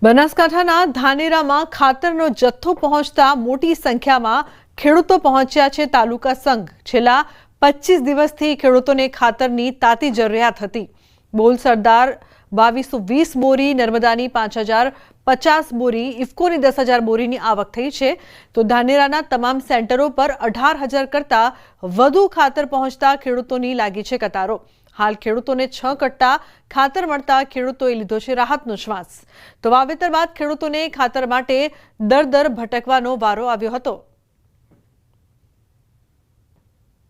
બનાસકાંઠાના ધાનેરામાં ખાતરનો જથ્થો પહોંચતા મોટી સંખ્યામાં ખેડૂતો પહોંચ્યા છે તાલુકા સંઘ। છેલ્લા 25 દિવસથી ખેડૂતોને ખાતરની તાતી જરૂરિયાત હતી। બોલ સરદાર 2220 બોરી, નર્મદાની 5050 બોરી, ઇફકોની 10,000 બોરીની આવક થઈ છે। તો ધાનેરાના તમામ સેન્ટરો પર 18,000 કરતા વધુ ખાતર પહોંચતા ખેડૂતોની લાગી છે કતારો। हाल खेडूतोने 6 कट्टा खातर मळता खेडूतोए लीधो छे राहतनो श्वास। तो वावेतर बाद खेडूतोने खातर माटे दर दर भटकवानो वारो आव्यो हतो।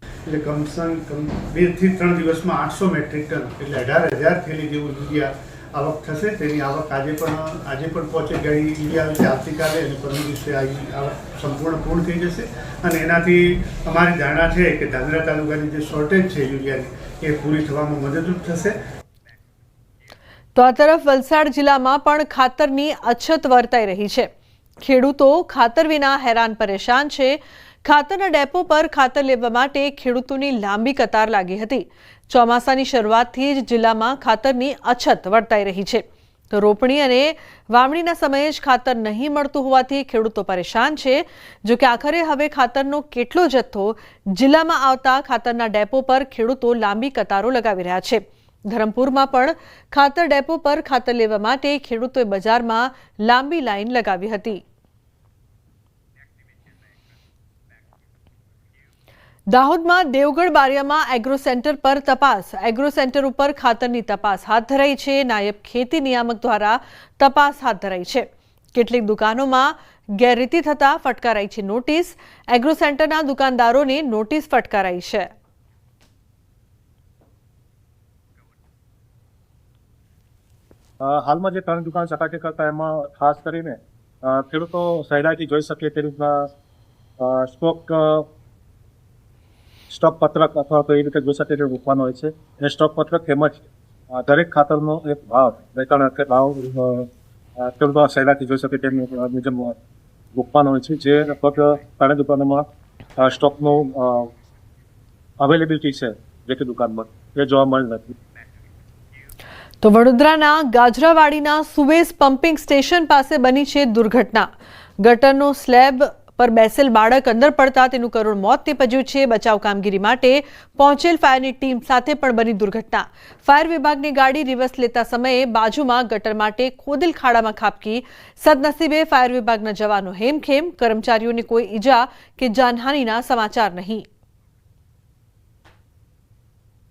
એટલે કમસે કમ 2 થી 3 દિવસમાં 800 મેટ્રિક ટન એટલે 18,000 થેલી જેવું યુરિયા આવક થશે। તેની આવક આજે પણ પહોંચે ગઈ યુરિયા વિશે આવતીકાલે અને પરમ દિવસે આ આવક સંપૂર્ણ પૂર્ણ થઈ જશે અને એનાથી અમારી ધારણા છે કે ધાનેરા તાલુકાની જે શોર્ટેજ છે યુરિયાની એ પૂરી થવામાં મદદરૂપ થશે। તો આ તરફ વલસાડ જિલ્લામાં પણ ખાતરની અછત વર્તાઈ રહી છે। ખેડૂતો ખાતર વિના હેરાન પરેશાન છે। ખાતરના ડેપો પર ખાતર લેવા માટે ખેડૂતોની લાંબી કતાર લાગી હતી। ચોમાસાની શરૂઆતથી જ જિલ્લામાં ખાતરની અછત વર્તાઈ રહી છે। તો રોપણી અને વાવણીના સમયે જ ખાતર નહીં મળતું હોવાથી ખેડૂતો પરેશાન છે। જો કે આખરે હવે ખાતરનો કેટલો જથ્થો જિલ્લામાં આવતા ખાતરના ડેપો પર ખેડૂતો લાંબી કતારો લગાવી રહ્યા છે। ધરમપુરમાં પણ ખાતર ડેપો પર ખાતર લેવા માટે ખેડૂતોએ બજારમાં લાંબી લાઈન લગાવી હતી। દાહોદમાં દેવગઢ બારિયામાં એગ્રો સેન્ટર પર તપાસ। એગ્રો સેન્ટર ઉપર ખાતરની તપાસ હાથ ધરાઈ છે। નાયબ ખેતી નિયામક દ્વારા તપાસ હાથ ધરાઈ છે। કેટલીક દુકાનોમાં ગેરરીતિ થતા ફટકારાઈ છે નોટિસ। એગ્રો સેન્ટરના દુકાનદારોને નોટિસ ફટકારાઈ છે। હાલમાં જે 3 દુકાન ચકાસણી કરતા એમાં ખાસ કરીને ખેડૂતો સહેલાઈથી જોઈ શકે તે રીતના સ્ટોક પત્રક અથવા તો એ રીતે જોઈ શકે તે મૂકવાનો હોય છે। એ સ્ટોક પત્રક તેમજ દરેક ખાતરનો એક ભાવ વેચાણ ભાવ ખેડૂતો સહેલાઈથી જોઈ શકે તે મુજબ મૂકવાનો હોય છે। જે લગભગ 3 દુકાનોમાં સ્ટોકનો અવેલેબિલિટી છે જે કે દુકાનમાં એ જોવા મળી નથી। તો વડોદરાના ગાજરાવાડીના સુવેઝ પમ્પિંગ સ્ટેશન પાસે બની છે દુર્ઘટના। ગટરનો સ્લેબ પર બેસેલ બાળક અંદર પડતા તેનું કરુણ મોત નીપજ્યું છે। બચાવ કામગીરી માટે પહોંચેલ ફાયરની ટીમ સાથે પણ બની દુર્ઘટના। ફાયર વિભાગની ગાડી રિવર્સ લેતા સમયે બાજુમાં ગટર માટે ખોદેલ ખાડામાં ખાબકી। સદનસીબે ફાયર વિભાગના જવાનો હેમખેમ। કર્મચારીઓને કોઈ ઈજા કે જાનહાનિના સમાચાર નહીં।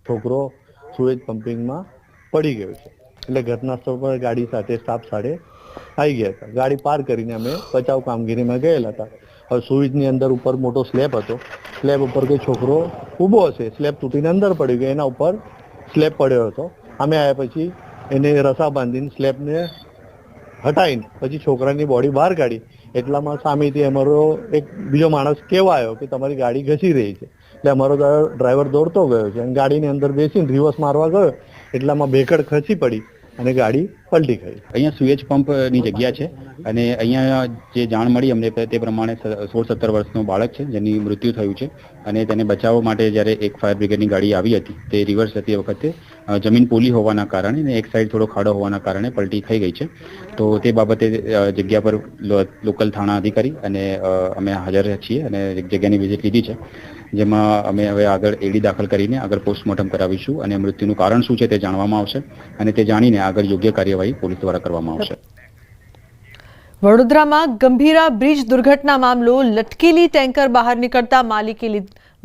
છોકરો સુએજ પમ્પિંગમાં પડી ગયો છે એટલે ઘટના સ્થળ પર ગાડી સાથે સ્ટાફ સાથે આવી ગયા હતા। ગાડી પાર કરીને અમે બચાવ કામગીરીમાં ગયેલા હતા। હવે સુઈજની અંદર ઉપર મોટો સ્લેબ હતો। સ્લેબ ઉપર કોઈ છોકરો ઊભો હશે, સ્લેબ તૂટીને અંદર પડી ગયો, એના ઉપર સ્લેબ પડ્યો હતો। અમે આવ્યા પછી એને રસા બાંધીને સ્લેબને હટાવીને પછી છોકરાની બોડી બહાર કાઢી। એટલામાં સામેથી અમારો એક બીજો માણસ કહેવા આવ્યો કે તમારી ગાડી ઘસી રહી છે। એટલે અમારો ડ્રાઈવર દોડતો ગયો છે અને ગાડીની અંદર બેસીને રિવર્સ મારવા ગયો એટલામાં ભેકડ ખસી પડી અને ગાડી પલટી ગઈ। અહીંયા સુએજ પંપની જગ્યા છે અને અહીંયા જે જાણ મળી અમને તે પ્રમાણે 16-17 વર્ષનો બાળક છે જેની મૃત્યુ થયું છે અને તેને બચાવવા માટે જ્યારે એક ફાયર બ્રિગેડની ગાડી આવી હતી તે રિવર્સ હતી વખતે જમીન પોલી હોવાના કારણે અને એક સાઈડ થોડો ખાડો હોવાના કારણે પલટી થઈ ગઈ છે। તો તે બાબતે જગ્યા પર લોકલ થાણા અધિકારી અને અમે હાજર છીએ અને એક જગ્યાની વિઝિટ લીધી છે જેમાં અમે હવે આગળ એડી દાખલ કરીને આગળ પોસ્ટમોર્ટમ કરાવીશું અને મૃત્યુનું કારણ શું છે તે જાણવામાં આવશે અને તે જાણીને આગળ યોગ્ય કાર્યવાહી પોલીસ દ્વારા કરવામાં આવશે। વડોદરામાં ગંભીરા બ્રિજ દુર્ઘટના મામલો લટકેલી ટેન્કર બહાર નીકળતા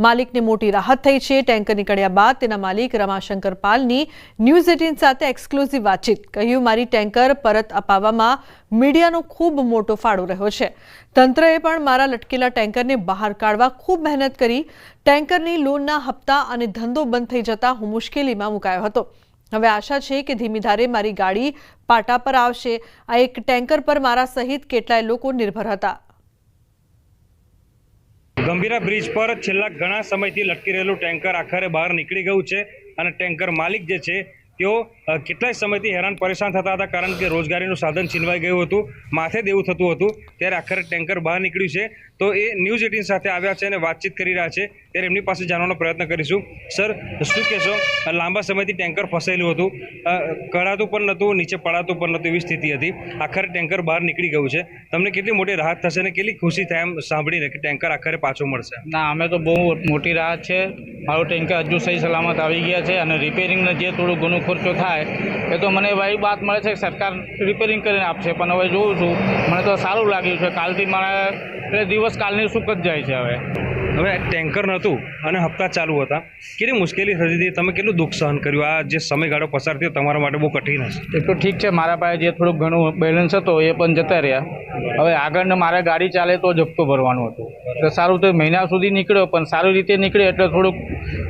માલિકને મોટી રાહત થઈ છે। ટેન્કર નીકળ્યા બાદ તેના માલિક રમાશંકર પાલની ન્યૂઝ 18 સાથે એક્સક્લુઝિવ વાતચીત। કહ્યું, મારી ટેન્કર પરત અપાવવામાં મીડિયાનો ખૂબ મોટો ફાળો રહ્યો છે। તંત્રએ પણ મારા લટકેલા ટેન્કરને બહાર કાઢવા ખૂબ મહેનત કરી। ટેન્કરની લોનના હપ્તા અને ધંધો બંધ થઈ જતા હું મુશ્કેલીમાં મુકાયો હતો। હવે આશા છે કે ધીમી ધારે મારી ગાડી પાટા પર આવશે। આ એક ટેન્કર પર મારા સહિત કેટલાય લોકો નિર્ભર હતા। ગંભીરા બ્રિજ પર છેલ્લા ઘણા સમયથી લટકી રહેલું ટેન્કર આખરે બહાર નીકળી ગયું છે અને ટેન્કર માલિક જે છે તેઓ કેટલાય સમયથી હેરાન પરેશાન થતા હતા કારણ કે રોજગારીનું સાધન છીનવાઈ ગયું હતું, માથે દેવું થતું હતું। ત્યારે આખરે ટેન્કર બહાર નીકળ્યું છે। તો એ ન્યૂઝ 18 સાથે આવ્યા છે અને વાતચીત કરી રહ્યા છે, ત્યારે એમની પાસે જાણવાનો પ્રયત્ન કરીશું. સર, શું કહેશો? લાંબા સમયથી ટેન્કર ફસાયેલું હતું, કઢાતું પણ નહોતું, નીચે પડાતું પણ નહોતું, એવી સ્થિતિ હતી. આખરે ટેન્કર બહાર નીકળી ગયું છે. તમને કેટલી મોટી રાહત થશે અને કેટલી ખુશી થાય એમ સાંભળીને કે ટેન્કર આખરે પાછું મળશે? ના, અમે તો બહુ મોટી રાહત છે. મારું ટેન્કર હજુ સહી સલામત આવી ગયા છે અને રિપેરિંગનો જે થોડું ઘણું ખર્ચો થાય એ તો મને એવી વાત મળે છે કે સરકાર રિપેરિંગ કરીને આપશે, પણ હવે જોઉં છું, મને તો સારું લાગ્યું છે. કાલથી મારા દિવસ કાલની સુખ જ જાય છે. હવે ટેન્કર નહોતું અને હપ્તા ચાલુ હતા, કેટલી મુશ્કેલી થતી હતી, તમે કેટલું દુઃખ સહન કર્યું? આ જે સમયગાળો પસાર થયો તમારા માટે બહુ કઠિન હશે. એ તો ઠીક છે, મારા પાસે જે થોડુંક ઘણું બેલેન્સ હતો એ પણ જતા રહ્યા. હવે આગળને મારે ગાડી ચાલે તો જ હપ્તો ભરવાનું હતું. તો સારું તો મહિના સુધી નીકળ્યો, પણ સારી રીતે નીકળ્યો એટલે થોડુંક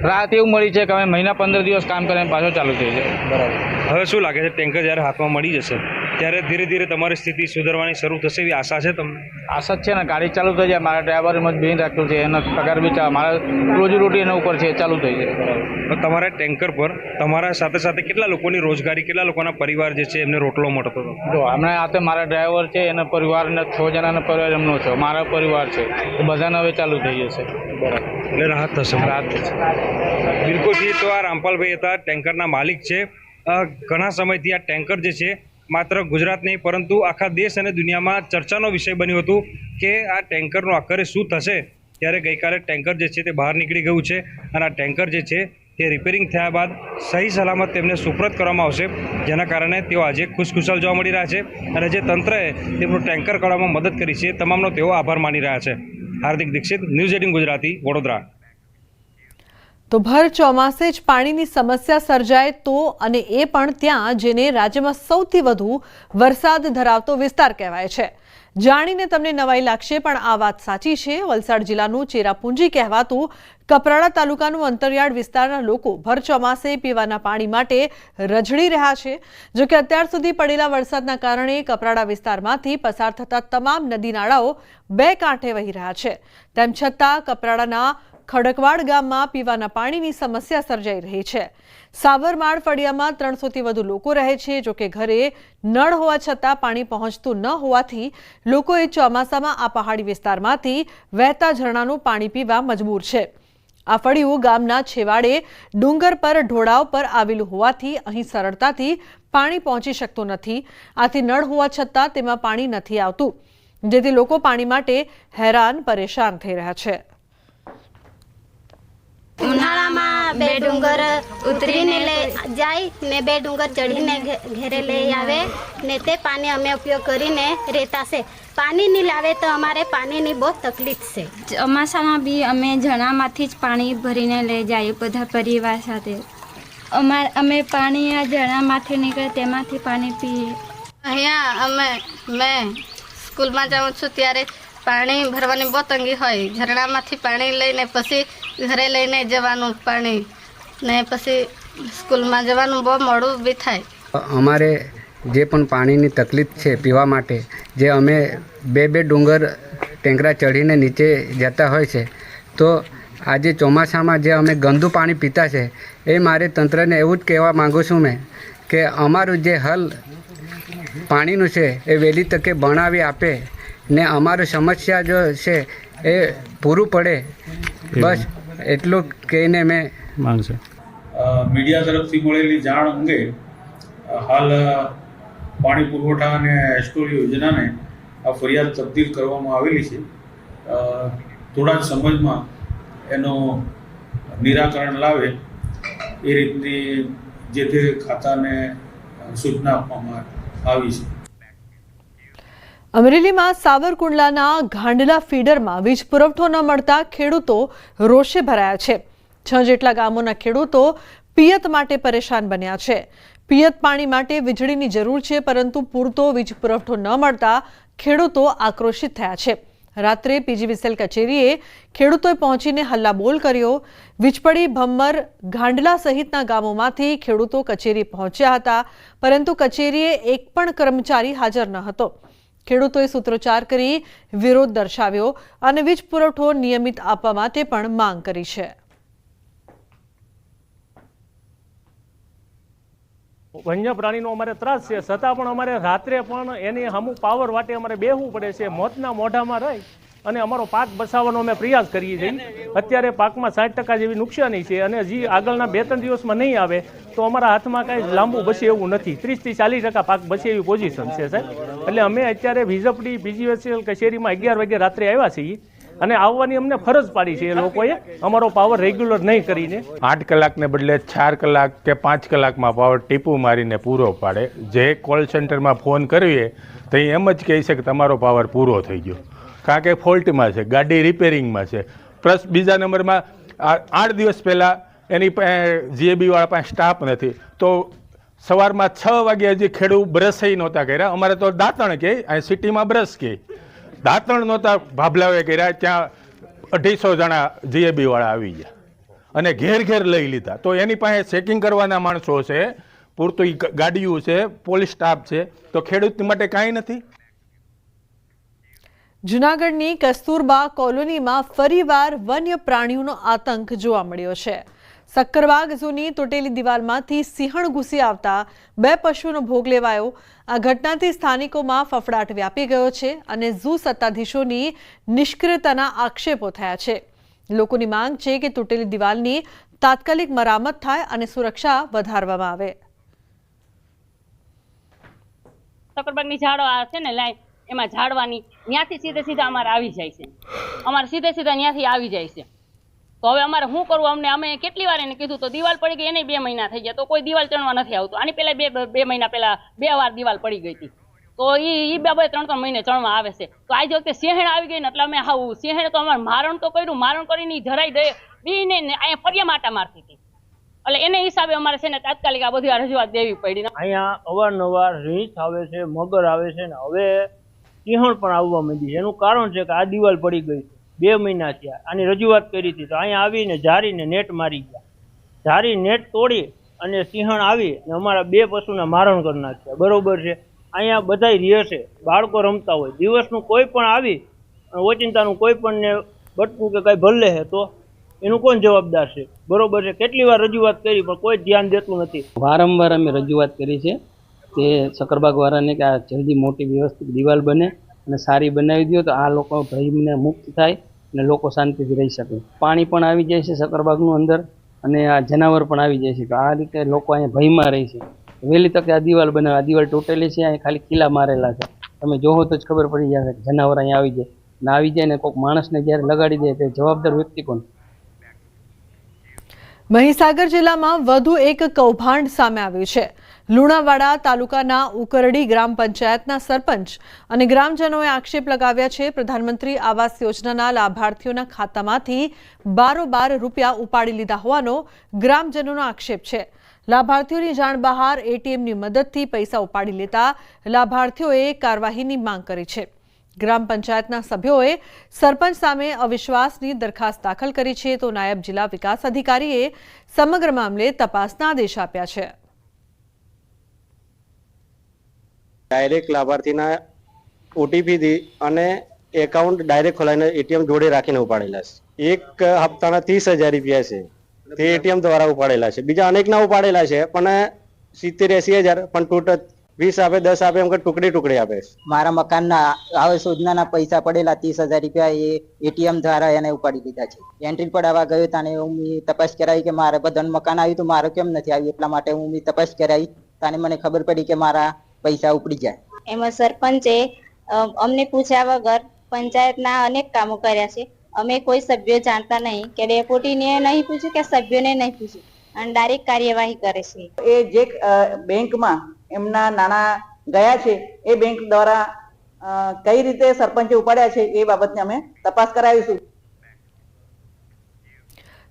રાહત એવું મળી છે કે અમે મહિના 15 દિવસ કામ કરીને પાછો ચાલુ થઈ જાય. બરાબર. હવે શું લાગે છે, ટેન્કર જ્યારે હાથમાં મળી જશે ત્યારે ધીરે ધીરે તમારી સ્થિતિ સુધરવાની શરૂ થશે એવી આશા છે તમને? આશા જ છે ને, ગાડી ચાલુ થઈ જાય. મારા ડ્રાઈવરે મત બેન રાખ્યું છે, એનો પગાર બી મારા રોજીરોટી એના ઉપર છે, ચાલુ થઈ જાય. તો તમારા ટેન્કર પર તમારા સાથે સાથે કેટલા લોકોની રોજગારી, કેટલા લોકોના પરિવાર જે છે એમને રોટલો મળતો હતો? જો હમણાં આ મારા ડ્રાઈવર છે, એના પરિવારને 6 જણાનો પરિવાર એમનો છે, મારા પરિવાર છે, એ બધાને હવે ચાલુ થઈ જશે. બરાબર. એટલે રાહત થશે. રાહત થશે. બિલકુલથી. તો આ રામપાલભાઈ હતા, ટેન્કરના માલિક છે. ઘણા સમયથી આ ટેન્કર જે છે માત્ર ગુજરાત નહીં પરંતુ આખા દેશ અને દુનિયામાં ચર્ચાનો વિષય બન્યું હતું કે આ ટેન્કરનું આખરે શું થશે. ત્યારે ગઈકાલે ટેન્કર જે છે તે બહાર નીકળી ગયું છે અને આ ટેન્કર જે છે તે રિપેરિંગ થયા બાદ સહી સલામત તેમને સુપ્રત કરવામાં આવશે, જેના કારણે તેઓ આજે ખુશખુશાલ જોવા મળી રહ્યા છે અને જે તંત્રએ તેમનું ટેન્કર કાઢવામાં મદદ કરી છે તમામનો તેઓ આભાર માની રહ્યા છે. હાર્દિક દીક્ષિત, ન્યૂઝ 18 ગુજરાતી, વડોદરા. તો ભર ચોમાસે જ પાણીની સમસ્યા સર્જાય તો, અને એ પણ ત્યાં જેને રાજ્યમાં સૌથી વધુ વરસાદ ધરાવતો વિસ્તાર કહેવાય છે. જાણીને તમને નવાઈ લાગશે પણ આ વાત સાચી છે. વલસાડ જિલ્લાનું ચેરાપુંજી કહેવાતું કપરાડા તાલુકાનું અંતરિયાળ વિસ્તારના લોકો ભર ચોમાસે પીવાના પાણી માટે રઝળી રહ્યા છે. જોકે અત્યાર સુધી પડેલા વરસાદના કારણે કપરાડા વિસ્તારમાંથી પસાર થતા તમામ નદી નાળાઓ 2 કાંઠે વહી રહ્યા છે. તેમ છતાં કપરાડાના ખડકવાડ ગામમાં પીવાના પાણીની સમસ્યા સર્જાઈ રહી છે. સાવરમાળ ફળિયામાં 300થી વધુ લોકો રહે છે. જોકે ઘરે નળ હોવા છતાં પાણી પહોંચતું ન હોવાથી લોકોએ ચોમાસામાં આ પહાડી વિસ્તારમાંથી વહેતા ઝરણાનું પાણી પીવા મજબૂર છે. આ ફળિયું ગામના છેવાડે ડુંગર પર ઢોળાવ પર આવેલું હોવાથી અહીં સરળતાથી પાણી પહોંચી શકતું નથી. આથી નળ હોવા છતાં તેમાં પાણી નથી આવતું, જેથી લોકો પાણી માટે હેરાન પરેશાન થઈ રહ્યા છે. ઉનાળામાં 2 ડુંગર ઉતરીને જાય ને 2 ડુંગર ચડીને ઘેરે લઈ આવે ને તે પાણી અમે ઉપયોગ કરીને રહેતા છે. પાણી નહીં લાવે તો અમારે પાણીની બહુ તકલીફ છે. ચોમાસામાં બી અમે ઝરણામાંથી જ પાણી ભરીને લઈ જઈએ બધા પરિવાર સાથે. અમે પાણી આ ઝરણામાંથી નીકળે તેમાંથી પાણી પીએ. અહીંયા મેં સ્કૂલમાં જાઉં છું ત્યારે પાણી ભરવાની બહુ તંગી હોય. ઝરણામાંથી પાણી લઈને પછી ઘરે લઈને જવાનું પાણી ને પછી સ્કૂલમાં જવાનું બહુ મોડું બી થાય. અમારે જે પણ પાણીની તકલીફ છે પીવા માટે, જે અમે 2 ડુંગર ટેંકરા ચડીને નીચે જતા હોય છે, તો આજે ચોમાસામાં જે અમે ગંદુ પાણી પીતા છે એ મારે તંત્રને એવું જ કહેવા માગું છું મેં કે અમારું જે હલ પાણીનું છે એ વહેલી તકે બનાવી આપે ને અમારું સમસ્યા જો છે એ પૂરું પડે, બસ એટલું કહીને મેં માંગશે. મીડિયા તરફથી મળેલી જાણ અંગે હાલ પાણી પુરવઠા અને એસ્ટોરી યોજનાને આ ફરિયાદ તબદીલ કરવામાં આવેલી છે. થોડા જ સમયમાં એનું નિરાકરણ લાવે એ રીતની જે તે ખાતાને સૂચના આપવામાં આવી છે. અમરેલીમાં સાવરકુંડલાના ઘાંડલા ફીડરમાં વીજ પુરવઠો ન મળતા ખેડૂતો રોષે ભરાયા છે. 6 જેટલા ગામોના ખેડૂતો પિયત માટે પરેશાન બન્યા છે. પિયત પાણી માટે વીજળીની જરૂર છે, પરંતુ પૂરતો વીજ પુરવઠો ન મળતા ખેડૂતો આક્રોશિત થયા છે. રાત્રે પીજીવીસીએલ કચેરીએ ખેડૂતોએ પહોંચીને હલ્લાબોલ કર્યો. વીજપડી, ભમ્મર, ઘાંડલા સહિતના ગામોમાંથી ખેડૂતો કચેરી પહોંચ્યા હતા, પરંતુ કચેરીએ એક પણ કર્મચારી હાજર ન હતો. ખેડૂતોએ સૂત્રોચ્ચાર કરી વિરોધ દર્શાવ્યો અને વીજ પુરવઠો નિયમિત આપવા માટે પણ માંગ કરી છે. વન્ય પ્રાણીનો અમારે ત્રાસ છે, છતાં પણ અમારે રાત્રે પણ એની સામું પાવર વાટે અમારે બેહવું પડે છે. મોતના મોઢામાં રહી અને અમારો પાક બચાવવાનો અમે પ્રયાસ કરીએ છીએ. અત્યારે પાકમાં 60% જેવી નુકસાની છે અને હજી આગળના 2-3 દિવસમાં નહીં આવે તો અમારા હાથમાં કાંઈ લાંબુ બચે એવું નથી. 30-40% પાક બચે એવી પોઝિશન છે સાહેબ. એટલે અમે અત્યારે વીજપડી BGVCL કચેરીમાં 11 વાગે રાત્રે આવ્યા છીએ અને આવવાની અમને ફરજ પાડી છે એ લોકોએ અમારો પાવર રેગ્યુલર નહીં કરીને. 8 કલાકને બદલે 4 કલાક કે 5 કલાકમાં પાવર ટીપું મારીને પૂરો પાડે. જે કોલ સેન્ટરમાં ફોન કરીએ તો એમ જ કહે છે કે તમારો પાવર પૂરો થઈ ગયો, કારણ કે ફોલ્ટમાં છે, ગાડી રિપેરિંગમાં છે. પ્લસ બીજા નંબરમાં 8 દિવસ પહેલાં એની GAB વાળા પાસે સ્ટાફ નથી, તો સવારમાં 6 વાગે હજી ખેડૂત બ્રશ નહોતા કર્યા. અમારે તો દાંતણ કહે, અહીં સિટીમાં બ્રશ કહે, દાંતણ નહોતા ભાભલાવે કર્યા. ત્યાં 250 જણા GAB વાળા આવી ગયા અને ઘેર ઘેર લઈ લીધા. તો એની પાસે ચેકિંગ કરવાના માણસો છે, પૂરતી ગાડીઓ છે, પોલીસ સ્ટાફ છે, તો ખેડૂત માટે કાંઈ નથી. જૂનાગઢની કસ્તુરબા કોલોનીમાં ફરીવાર વન્ય પ્રાણીઓનો આતંક જોવા મળ્યો છે. સક્કરબાગ ઝૂની તૂટેલી દિવાલમાંથી સિંહણ ઘૂસી આવતા 2 પશુઓનો ભોગ લેવાયો. આ ઘટનાથી સ્થાનિકોમાં ફફડાટ વ્યાપી ગયો છે અને ઝૂ સત્તાધીશોની નિષ્ક્રિયતાના આક્ષેપો થયા છે. લોકોની માંગ છે કે તૂટેલી દિવાલની તાત્કાલિક મરામત થાય અને સુરક્ષા વધારવામાં આવે. સક્કરબાગની ઝાડવા છે ને લાઈન, એમાં ઝાડવાની ત્યાંથી સીધા અમારે આવી જાય છે. અમારે સીધા ત્યાંથી આવી જાય છે. તો હવે અમારે શું કરવું? અમે કેટલી વાર એને કીધું તો દિવાલ પડી ગઈ, એને 2 મહિના થઈ ગયા તો કોઈ દિવાલ ચણવા નથી આવતું. આની પહેલા 2 મહિના પહેલા 2 વાર દિવાલ પડી ગઈ હતી, તો એ 2-3 મહિને ચણવા આવે છે. તો આજે વખતે સિંહણ આવી ગઈ ને એટલે અમે સિંહણ તો અમારે મારણ તો કર્યું, મારણ કરીને જરાઈ દે બીને અહીંયા ફરિયા માટા મારતી હતી. એટલે એને હિસાબે અમારે છે ને તાત્કાલિક આ બધી રજૂઆત દેવી પડી. અહીંયા અવારનવાર રીંછ આવે છે, મગર આવે છે ને હવે સિંહણ પણ આવવા માંડી છે. એનું કારણ છે કે આ દિવાલ પડી ગઈ, 2 મહિના થયા. આની રજૂઆત કરી હતી તો અહીંયા આવીને જારીને નેટ મારી ગયા. જારી નેટ તોડી અને સિંહણ આવી અને અમારા 2 પશુના મારણ કરી નાખ્યા. બરોબર છે, અહીંયા બધાય રહે છે, બાળકો રમતા હોય, દિવસનું કોઈ પણ આવી ઓચિંતાનું કોઈ પણ ને બટકું કે કંઈ ભલે છે તો એનું કોણ જવાબદાર છે? બરોબર છે, કેટલી વાર રજૂઆત કરી પણ કોઈ ધ્યાન દેતું નથી. વારંવાર અમે રજૂઆત કરી છે કે સક્કરબાગ વાળાને કે આ જલ્દી મોટી વ્યવસ્થિત દિવાલ બને અને સારી બનાવી દો તો આ લોકો ભયને મુક્ત થાય અને લોકો શાંતિથી રહી શકે. પાણી પણ આવી જાય છે સક્કરબાગનું અંદર અને આ જનાવર પણ આવી જાય છે, તો આ રીતે લોકો અહીંયા ભયમાં રહે છે. વહેલી તકે આ દિવાલ બનાવે. આ દિવાલ તૂટેલી છે, અહીંયા ખાલી કિલ્લા મારેલા છે. તમે જોવો તો જ ખબર પડી જશે કે જનાવર અહીંયા આવી જાય ને આવી જાય ને કોઈક માણસને જ્યારે લગાડી દે તે જવાબદાર વ્યક્તિ કોણ? મહીસાગર જિલ્લામાં વધુ એક કૌભાંડ સામે આવ્યું છે. લુણાવાડા તાલુકાના ઉકરડી ગ્રામ પંચાયતના સરપંચ અને ગ્રામજનોએ આક્ષેપ લગાવ્યા છે પ્રધાનમંત્રી આવાસ યોજનાના લાભાર્થીઓના ખાતામાંથી બારોબાર રૂપિયા ઉપાડી લીધા હોવાનો ગ્રામજનોનો આક્ષેપ છે. લાભાર્થીઓની જાણ બહાર ATMની મદદથી પૈસા ઉપાડી લેતા લાભાર્થીઓએ કાર્યવાહીની માંગ કરી છે. ગ્રામ પંચાયતના સભ્યોએ સરપંચ સામે અવિશ્વાસની દરખાસ્ત દાખલ કરી છે, તો નાયબ જિલ્લા વિકાસ અધિકારીએ સમગ્ર મામલે તપાસના આદેશ આપ્યા છે. ડાયરેક્ટ લાભાર્થીના OTP થી અને એકાઉન્ટ ડાયરેક્ટ ખોલાઈને ATM જોડે રાખીને ઉપાડેલા છે. એક હપ્તાના 30,000 રૂપિયા છે તે ATM દ્વારા ઉપાડેલા છે. બીજા અનેકના ઉપાડેલા છે પણ 70-80,000 પણ ટોટલ 20 આપે 10 આપે એમ કે ટુકડી આપે. મારા મકાનના આવાસ યોજનાના પૈસા પડેલા 30,000 રૂપિયા એ ATM દ્વારા એને ઉપાડી લીધા છે. એન્ટ્રી પડાવવા ગયો તાને હું તપાસ કરાવી કે મારે બધાનું મકાન આવ્યું તો મારે કેમ નથી આવ્યું, એટલા માટે હું તપાસ કરાવી. તાને મને ખબર પડી કે મારા પૈસા ઉપડી જાય. એમાં સરપંચે અમને પૂછ્યા વગર પંચાયતના અનેક કામો કર્યા છે. અમે કોઈ સભ્યો જાણતા નહીં કે ડેપ્યુટીને નહીં પૂછ્યું કે સભ્યોને નહીં પૂછ્યું અને ડાયરેક્ટ કાર્યવાહી કરે છે. એ જે બેંકમાં એમના નાણાં ગયા છે એ બેંક દ્વારા કઈ રીતે સરપંચે ઉપાડ્યા છે એ બાબતને અમે તપાસ કરાવીશું.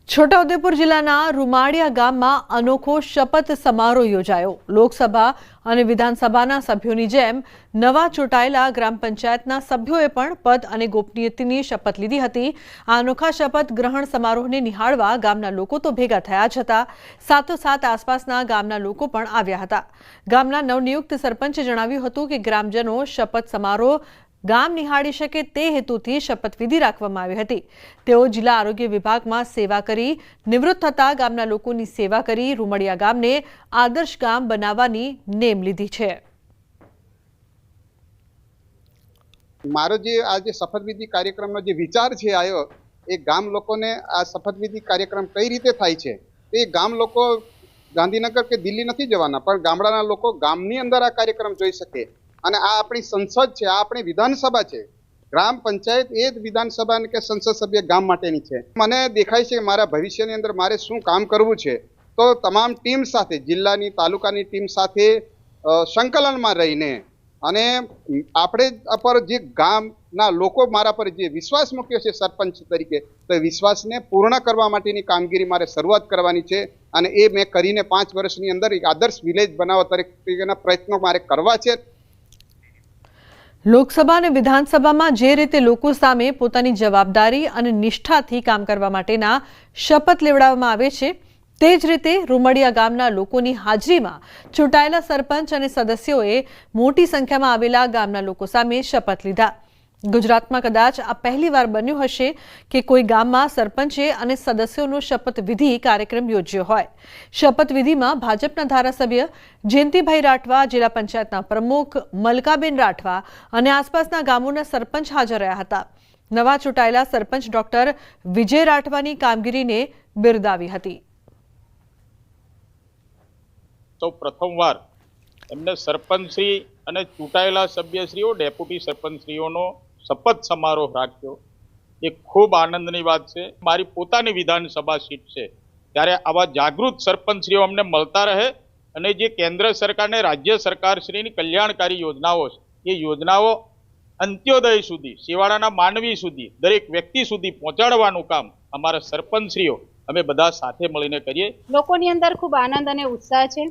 છોટાઉદેપુર જિલ્લાના રૂમાડિયા ગામમાં અનોખો શપથ સમારોહ યોજાયો. લોકસભા અને વિધાનસભાના સભ્યોની જેમ નવા ચૂંટાયેલા ગ્રામ પંચાયતના સભ્યોએ પણ પદ અને ગોપનીયતાની શપથ લીધી હતી. આ અનોખા શપથ ગ્રહણ સમારોહને નિહાળવા ગામના લોકો તો ભેગા થયા જ હતા, સાથોસાથ આસપાસના ગામના લોકો પણ આવ્યા હતા. ગામના નવનિયુક્ત સરપંચે જણાવ્યું હતું કે ગ્રામજનો શપથ સમારોહ ગામ નિહાળી શકે તે હેતુથી શપથવિધિ રાખવામાં આવી હતી. તેઓ જિલ્લા આરોગ્ય વિભાગમાં સેવા કરી નિવૃત્ત થતા ગામના લોકોની સેવા કરી રૂમડિયા ગામને આદર્શ ગામ બનાવવાની નેમ લીધી છે. મારો જે આ જે શપથવિધિ કાર્યક્રમનો જે વિચાર છે આવ્યો એ ગામ લોકોને આ શપથવિધિ કાર્યક્રમ કઈ રીતે થાય છે એ ગામ લોકો ગાંધીનગર કે દિલ્હી નથી જવાના, પણ ગામડાના લોકો ગામની અંદર આ કાર્યક્રમ જોઈ શકે. અને આ આપણી સંસદ છે, આ આપણી વિધાનસભા છે. ગ્રામ પંચાયત એ જ વિધાનસભા કે સંસદ સભ્ય ગામ માટેની છે. મને દેખાય છે કે મારા ભવિષ્યની અંદર મારે શું કામ કરવું છે, તો તમામ ટીમ સાથે, જિલ્લાની તાલુકાની ટીમ સાથે સંકલનમાં રહીને અને આપણે પર જે ગામના લોકો મારા પર જે વિશ્વાસ મૂક્યો છે સરપંચ તરીકે, તો એ વિશ્વાસને પૂર્ણ કરવા માટેની કામગીરી મારે શરૂઆત કરવાની છે. અને એ મેં કરીને 5 વર્ષની અંદર એક આદર્શ વિલેજ બનાવવા તરીકેના પ્રયત્નો મારે કરવા છે. લોકસભા અને વિધાનસભામાં જે રીતે લોકો સામે પોતાની જવાબદારી અને નિષ્ઠાથી કામ કરવા માટેના શપથ લેવડાવવામાં આવે છે, તે જ રીતે રૂમડિયા ગામના લોકોની હાજરીમાં ચૂંટાયેલા સરપંચ અને સદસ્યોએ મોટી સંખ્યામાં આવેલા ગામના લોકો સામે શપથ લીધા. ગુજરાતમાં કદાચ આ પહેલીવાર બન્યું હશે કે કોઈ ગામમાં સરપંચે અને સદસ્યોનો શપથવિધિ કાર્યક્રમ યોજ્યો હોય. શપથવિધિમાં ભાજપના ધારાસભ્ય જયંતિભાઈ રાઠવા, જિલ્લા પંચાયતના પ્રમુખ મલકાબેન રાઠવા અને આસપાસના ગામોના સરપંચ હાજર રહ્યા હતા. નવા ચૂંટાયેલા સરપંચ ડોક્ટર વિજય રાઠવાની કામગીરીને બિરદાવી હતી. તો પ્રથમવાર એમને સરપંચશ્રી અને ચૂંટાયેલા સભ્યશ્રીઓ, ડેપ્યુટી સરપંચશ્રીઓનો શપથ સમારોહ રાખ્યો. એ ખૂબ આનંદની વાત છે. મારી પોતાની વિધાનસભા સીટ છે ત્યારે આવા જાગૃત સરપંચશ્રીઓ અમને મળતા રહે અને જે કેન્દ્ર સરકાર અને રાજ્ય સરકારશ્રીની કલ્યાણકારી યોજનાઓ છે, એ યોજનાઓ અંત્યોદય સુધી, શિવાળાના માનવી સુધી, દરેક વ્યક્તિ સુધી પહોંચાડવાનું કામ અમારા સરપંચશ્રીઓ અમે બધા સાથે મળીને કરીએ. લોકોની અંદર ખૂબ આનંદ અને ઉત્સાહ છે.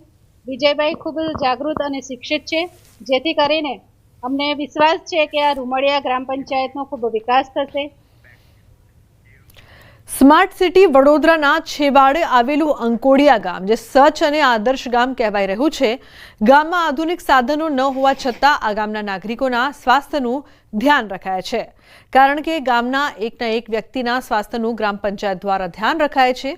વિજયભાઈ ખૂબ જાગૃત અને શિક્ષિત છે, જેથી કરીને અમને વિશ્વાસ છે કે આ રૂમડિયા ગ્રામ પંચાયતનો ખૂબ વિકાસ થશે. સ્માર્ટ સિટી વડોદરાના છેવાડે આવેલું અંકોડિયા ગામ, જે સ્વચ્છ અને આદર્શ ગામ કહેવાઈ રહ્યું છે, ગામમાં આધુનિક સાધનો ન હોવા છતાં આ ગામના નાગરિકોના સ્વાસ્થ્યનું ધ્યાન રખાય છે. કારણ કે ગામના એકના એક વ્યક્તિના સ્વાસ્થ્યનું ગ્રામ પંચાયત દ્વારા ધ્યાન રખાય છે.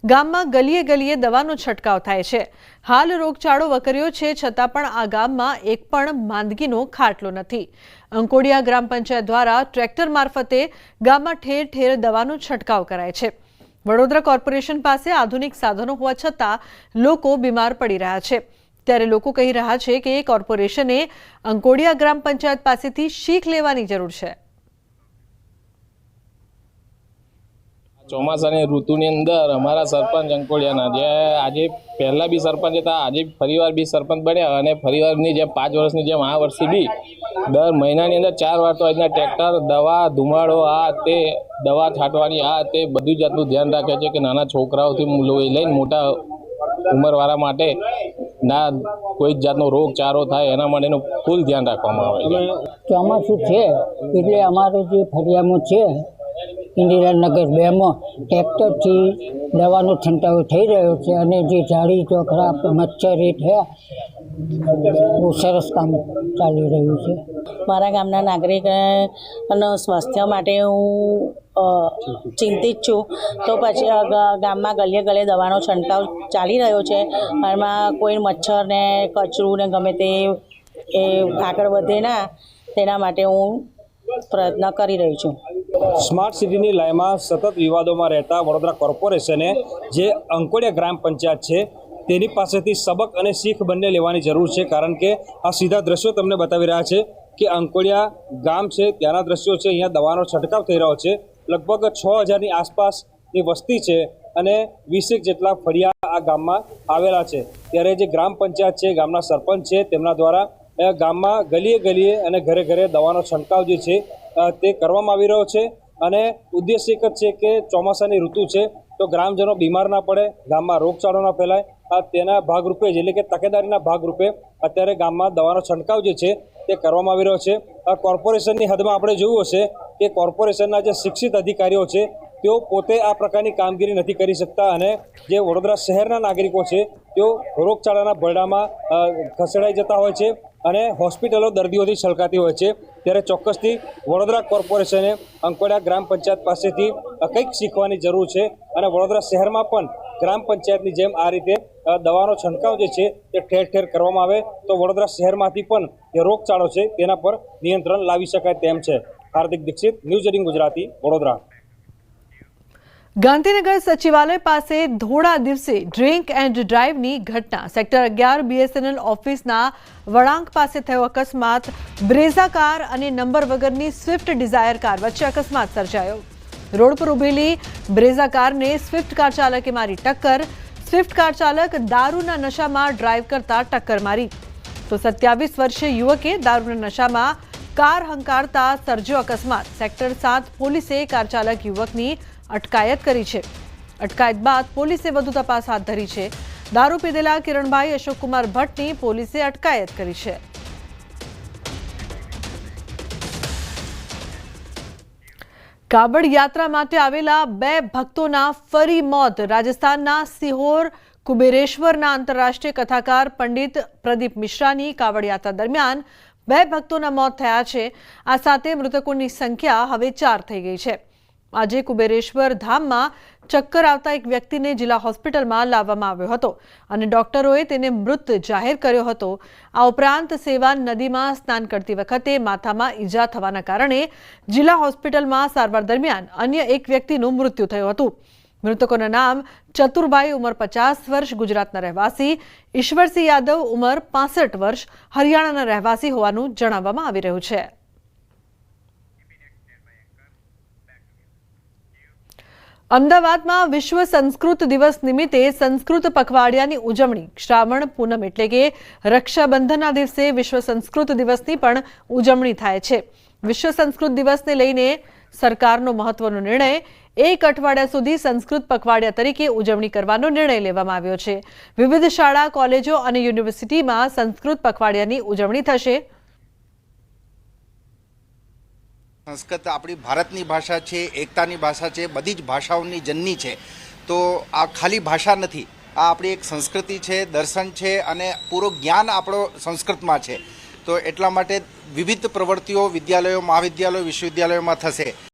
ગામમાં ગલીએ ગલીએ દવાનો છંટકાવ થાય છે. હાલ રોગચાળો વકર્યો છે, છતાં પણ આ ગામમાં એક પણ માંદગીનો ખાટલો નથી. અંકોડિયા ગ્રામ પંચાયત દ્વારા ટ્રેક્ટર મારફતે ગામમાં ઠેર ઠેર દવાનો છંટકાવ કરાય છે. વડોદરા કોર્પોરેશન પાસે આધુનિક સાધનો હોવા છતાં લોકો બીમાર પડી રહ્યા છે. ત્યારે લોકો કહી રહ્યા છે કે કોર્પોરેશને અંકોડિયા ગ્રામ પંચાયત પાસેથી શીખ લેવાની જરૂર છે. ચોમાસાની ઋતુની અંદર અમારા સરપંચ અંકોડિયાના, જે આજે પહેલાં બી સરપંચ હતા, આજે ફરીવાર બી સરપંચ બન્યા અને ફરીવારની જેમ 5 વર્ષની જેમ આ વર્ષે બી દર મહિનાની અંદર 4 વાર તો આજના ટ્રેક્ટર, દવા, ધુમાડો, આ તે દવા છાંટવાની, આ તે બધું જાતનું ધ્યાન રાખે છે કે નાના છોકરાઓથી લઈને મોટા ઉંમરવાળા માટે ના કોઈ જ જાતનો રોગચાળો થાય એના માટેનું ફૂલ ધ્યાન રાખવામાં આવે છે. ચોમાસું છે એટલે અમારો જે ફરિયામાં છે ઇન્દિરાનગર 2માં ટ્રેક્ટરથી દવાનો છંટકાવ થઈ રહ્યો છે અને જે ઝાડી ચોખરા મચ્છર એ થયા બહુ સરસ કામ ચાલી રહ્યું છે. મારા ગામના નાગરિકોના સ્વાસ્થ્ય માટે હું ચિંતિત છું. તો પછી ગામમાં ગલીએ ગલીએ દવાનો છંટકાવ ચાલી રહ્યો છે. એમાં કોઈ મચ્છર ને કચરું ને ગમે તે એ આગળ વધે ના, તેના માટે હું પ્રયત્ન કરી રહી છું. સ્માર્ટ સિટીની લાઈનમાં સતત વિવાદોમાં રહેતા વડોદરા કોર્પોરેશને જે અંકોડિયા ગ્રામ પંચાયત છે તેની પાસેથી સબક અને શીખ બંને લેવાની જરૂર છે. કારણ કે આ સીધા દ્રશ્યો તમને બતાવી રહ્યા છે કે અંકોડિયા ગામ છે ત્યાંના દ્રશ્યો છે. અહીંયા દવાનો છંટકાવ થઈ રહ્યો છે. લગભગ 6000ની આસપાસની વસ્તી છે અને 20 જેટલા ફળિયા આ ગામમાં આવેલા છે. ત્યારે જે ગ્રામ પંચાયત છે, ગામના સરપંચ છે, તેમના દ્વારા ગામમાં ગલીએ ગલીએ અને ઘરે ઘરે દવાનો છંટકાવ જે છે તે કરવામાં આવી રહ્યો છે. અને ઉદ્દેશ્ય એક જ છે કે ચોમાસાની ઋતુ છે તો ગ્રામજનો બીમાર ના પડે, ગામમાં રોગચાળો ના ફેલાય. તેના ભાગરૂપે જ, એટલે કે તકેદારીના ભાગરૂપે અત્યારે ગામમાં દવાનો છંટકાવ જે છે તે કરવામાં આવી રહ્યો છે. કોર્પોરેશનની હદમાં આપણે જોયું હશે કે કોર્પોરેશનના જે શિક્ષિત અધિકારીઓ છે તેઓ પોતે આ પ્રકારની કામગીરી નથી કરી શકતા અને જે વડોદરા શહેરના નાગરિકો છે તેઓ રોગચાળાના ભરડામાં ખસેડાઈ જતા હોય છે અને હોસ્પિટલો દર્દીઓથી છલકાતી હોય છે. ત્યારે ચોક્કસથી વડોદરા કોર્પોરેશને અંકોડિયા ગ્રામ પંચાયત પાસેથી કંઈક શીખવાની જરૂર છે અને વડોદરા શહેરમાં પણ ગ્રામ પંચાયતની જેમ આ રીતે દવાનો છંટકાવ જે છે તે ઠેર ઠેર કરવામાં આવે તો વડોદરા શહેરમાંથી પણ જે રોગચાળો છે તેના પર નિયંત્રણ લાવી શકાય તેમ છે. હાર્દિક દીક્ષિત, ન્યૂઝ 18 ગુજરાતી, વડોદરા. ગાંધીનગર સચિવાલય પાસે ધોળા દિવસે ડ્રિંક એન્ડ ડ્રાઈવની ઘટના. સેક્ટર 11 BSNL ઓફિસના વળાંક પાસે થયો અકસ્માત. બ્રેઝા કાર અને નંબર વગરની સ્વિફ્ટ ડિઝાયર કાર વચ્ચે અકસ્માત સર્જાયો. રોડ પર ઉભેલી બ્રેઝા કારને સ્વિફ્ટ કાર ચાલકે મારી ટક્કર. સ્વિફ્ટ કાર ચાલક દારૂના નશામાં ડ્રાઈવ કરતા ટક્કર મારી તો 27 વર્ષીય યુવકે દારૂના નશામાં કાર હંકારતા સર્જ્યો અકસ્માત. સેક્ટર 7 પોલીસે કાર ચાલક યુવકની અટકાયત કરી છે. અટકાયત બાદ પોલીસે વધુ તપાસ હાથ ધરી છે. દારૂ પીધેલા કિરણભાઈ અશોકકુમાર ભટ્ટની પોલીસે અટકાયત કરી છે. કાવડ યાત્રા માટે આવેલા 2 ભક્તોના ફરી મોત. રાજસ્થાનના સિહોર કુબેરેશ્વરના આંતરરાષ્ટ્રીય કથાકાર પંડિત પ્રદીપ મિશ્રાની કાવડ યાત્રા દરમિયાન 2 ભક્તોના મોત થયા છે. આ સાથે મૃતકોની સંખ્યા હવે 4 થઈ ગઈ છે. આજે કુબેરેશ્વર ધામમાં ચક્કર આવતા એક વ્યક્તિને જિલ્લા હોસ્પિટલમાં લાવવામાં આવ્યો હતો અને ડોક્ટરોએ તેને મૃત જાહેર કર્યો હતો. આ ઉપરાંત સેવાન નદીમાં સ્નાન કરતી વખતે માથામાં ઈજા થવાના કારણે જિલ્લા હોસ્પિટલમાં સારવાર દરમિયાન અન્ય એક વ્યક્તિનું મૃત્યુ થયું હતું. મૃતકોના નામ ચતુરભાઈ, ઉંમર 50 વર્ષ, ગુજરાતના રહેવાસી, ઈશ્વરસિંહ યાદવ, ઉંમર 65 વર્ષ, હરિયાણાના રહેવાસી હોવાનું જણાવવામાં આવી રહ્યું છે. અમદાવાદમાં વિશ્વ સંસ્કૃત દિવસ નિમિત્તે સંસ્કૃત પખવાડિયાની ઉજવણી. શ્રાવણ પૂનમ એટલે કે રક્ષાબંધનના દિવસે વિશ્વ સંસ્કૃત દિવસની પણ ઉજવણી થાય છે. વિશ્વ સંસ્કૃત દિવસને લઈને સરકારનો મહત્વનો નિર્ણય. 1 અઠવાડિયા સુધી સંસ્કૃત પખવાડિયા તરીકે ઉજવણી કરવાનો નિર્ણય લેવામાં આવ્યો છે. વિવિધ શાળા, કોલેજો અને યુનિવર્સિટીમાં સંસ્કૃત પખવાડિયાની ઉજવણી થશે. સંસ્કૃત આપણી ભારતની ભાષા છે, એકતાની ભાષા છે, બધી જ ભાષાઓની જનની છે. તો આ ખાલી ભાષા નથી, આ આપણી એક સંસ્કૃતિ છે, દર્શન છે અને પૂરો જ્ઞાન આપણો સંસ્કૃતમાં છે. તો એટલા માટે વિવિધ પ્રવૃત્તિઓ વિદ્યાલયો, મહાવિદ્યાલયો, વિશ્વવિદ્યાલયોમાં થશે.